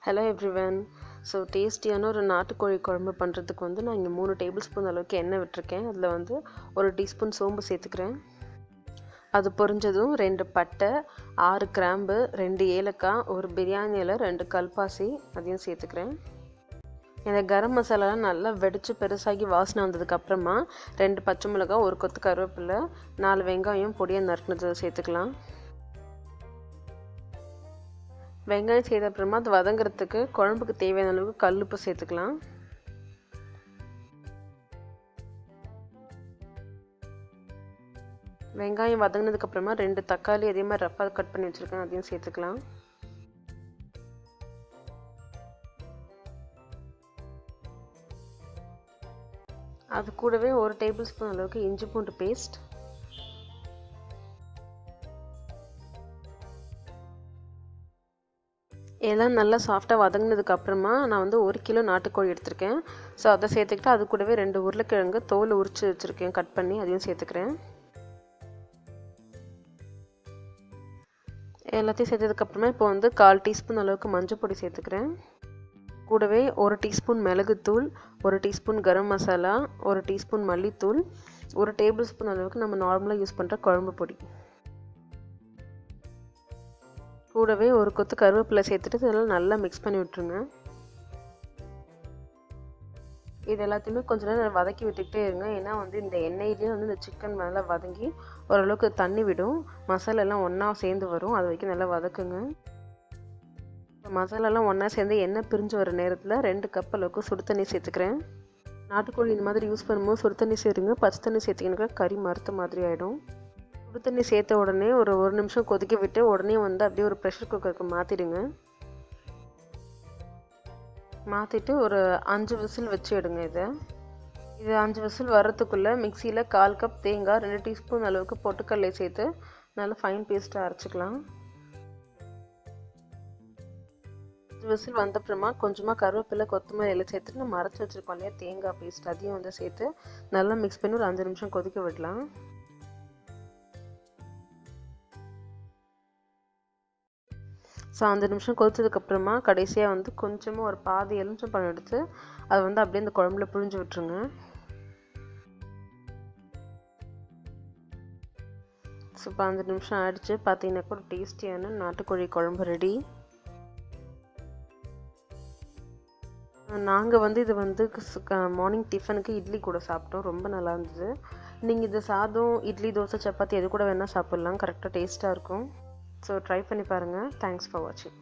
Hello everyone. So டேஸ்டியான ஒரு நாட்டுக்கோழி குழம்பு பண்ணுறதுக்கு வந்து நான் இங்கே 3 டேபிள் ஸ்பூன் அளவுக்கு எண்ணெய் விட்டுருக்கேன். அதில் வந்து 1 டீஸ்பூன் சோம்பு சேர்த்துக்கிறேன். அது பொரிஞ்சதும் 2 பட்டை, 6 கிராம்பு, 2 ஏலக்காய், ஒரு பிரியாணி இலை, 2 கல்பாசி அதையும் சேர்த்துக்கிறேன். இந்த கரம் மசாலாலாம் நல்லா வெடித்து பெருசாகி வாசனை வந்ததுக்கப்புறமா 2 பச்சை மிளகாய், 1 கொத்து கருவேப்பிலை, 4 வெங்காயம் பொடியாக நறுக்குனதை சேர்த்துக்கலாம். வெங்காயம் செய்த அப்புறமா அது வதங்குறதுக்கு குழம்புக்கு தேவையான அளவுக்கு கல்லுப்பு சேர்த்துக்கலாம். வெங்காயம் வதங்கினதுக்கு அப்புறமா 2 தக்காளி அதே மாதிரி ரஃப்பாக கட் பண்ணி வச்சுருக்கேன், அதையும் சேர்த்துக்கலாம். அது கூடவே 1 டேபிள் ஸ்பூன் அளவுக்கு இஞ்சி பூண்டு பேஸ்ட், எல்லாம் நல்லா சாஃப்டாக வதங்கினதுக்கு அப்புறமா நான் வந்து 1 கிலோ நாட்டுக்கோழி எடுத்திருக்கேன். ஸோ அதை சேர்த்துக்கிட்டு அது கூடவே 2 உருளைக்கிழங்கு தோல் உரித்து வச்சுருக்கேன், கட் பண்ணி அதையும் சேர்த்துக்கிறேன். எல்லாத்தையும் சேர்த்ததுக்கப்புறமா இப்போ வந்து 1/4 டீஸ்பூன் அளவுக்கு மஞ்சள் பொடி சேர்த்துக்கிறேன். கூடவே 1 டீஸ்பூன் மிளகுத்தூள், 1 டீஸ்பூன் கரம் மசாலா, 1 டீஸ்பூன் மல்லித்தூள், 1 டேபிள் ஸ்பூன் அளவுக்கு நம்ம நார்மலாக யூஸ் பண்ணுற குழம்பு பொடி, கூடவே 1 கொத்து கருவேப்பிலை சேர்த்துட்டு இதெல்லாம் நல்லா மிக்ஸ் பண்ணி விட்டுருங்க. இது எல்லாத்தையுமே கொஞ்ச நேரம் வதக்கி விட்டுக்கிட்டே இருங்க. ஏன்னா வந்து இந்த எண்ணெயிலேயே வந்து இந்த சிக்கன் நல்லா வதங்கி ஓரளவுக்கு தண்ணி விடும், மசாலாலாம் ஒன்றா சேர்ந்து வரும். அது வரைக்கும் நல்லா வதக்குங்க. மசாலாலாம் ஒன்றா சேர்ந்து எண்ணெய் பிரிஞ்சு வர நேரத்தில் 2 கப் அளவுக்கு சுடு தண்ணி சேர்த்துக்கிறேன். நாட்டுக்கோழி இந்த மாதிரி யூஸ் பண்ணும்போது சுடு தண்ணி சேருங்க. பச்சை தண்ணி சேர்த்திங்கன்னா கறி மறுத்த மாதிரி ஆகிடும். சுடு தண்ணி சேர்த்த உடனே ஒரு 1 நிமிஷம் கொதிக்க விட்டு உடனே வந்து அப்படியே ஒரு ப்ரெஷர் குக்கருக்கு மாற்றிடுங்க. மாற்றிட்டு ஒரு 5 விசில் வச்சு எடுங்க. இது 5 விசில் வர்றதுக்குள்ளே மிக்சியில் 1/4 கப் தேங்காய், 2 டீஸ்பூன் அளவுக்கு பொட்டுக்கடலை சேர்த்து நல்லா ஃபைன் பேஸ்ட்டாக அரைச்சிக்கலாம். 5 விசில் வந்தப்புறமா கொஞ்சமாக கருவேப்பிலை, கொத்தமல்லி எல்லாம் சேர்த்துட்டு நம்ம அரைச்சி வச்சுருக்கோம் இல்லையா தேங்காய் பேஸ்ட், அதையும் வந்து சேர்த்து நல்லா மிக்ஸ் பண்ணி ஒரு 5 நிமிஷம் கொதிக்க விடலாம். ஸோ 5 நிமிஷம் கொதிச்சதுக்கப்புறமா கடைசியாக வந்து கொஞ்சமாக ஒரு பாதி எலுமிச்சம்பழம் எடுத்து அதை வந்து அப்படியே இந்த குழம்புல புழிஞ்சு விட்டுருங்க. ஸோ 5 நிமிஷம் ஆயிடுச்சு. பார்த்தீங்கன்னாக்கா ஒரு டேஸ்டியான நாட்டுக்கோழி குழம்பு ரெடி. நாங்கள் வந்து இது வந்து மார்னிங் டிஃபனுக்கு இட்லி கூட சாப்பிட்டோம், ரொம்ப நல்லா இருந்தது. நீங்கள் இது சாதம், இட்லி, தோசை, சப்பாத்தி எது கூட வேணால் சாப்பிட்லாம், கரெக்டாக டேஸ்ட்டாக இருக்கும். ஸோ ட்ரை பண்ணி பாருங்கள். தேங்க்ஸ் ஃபார் வாட்சிங்.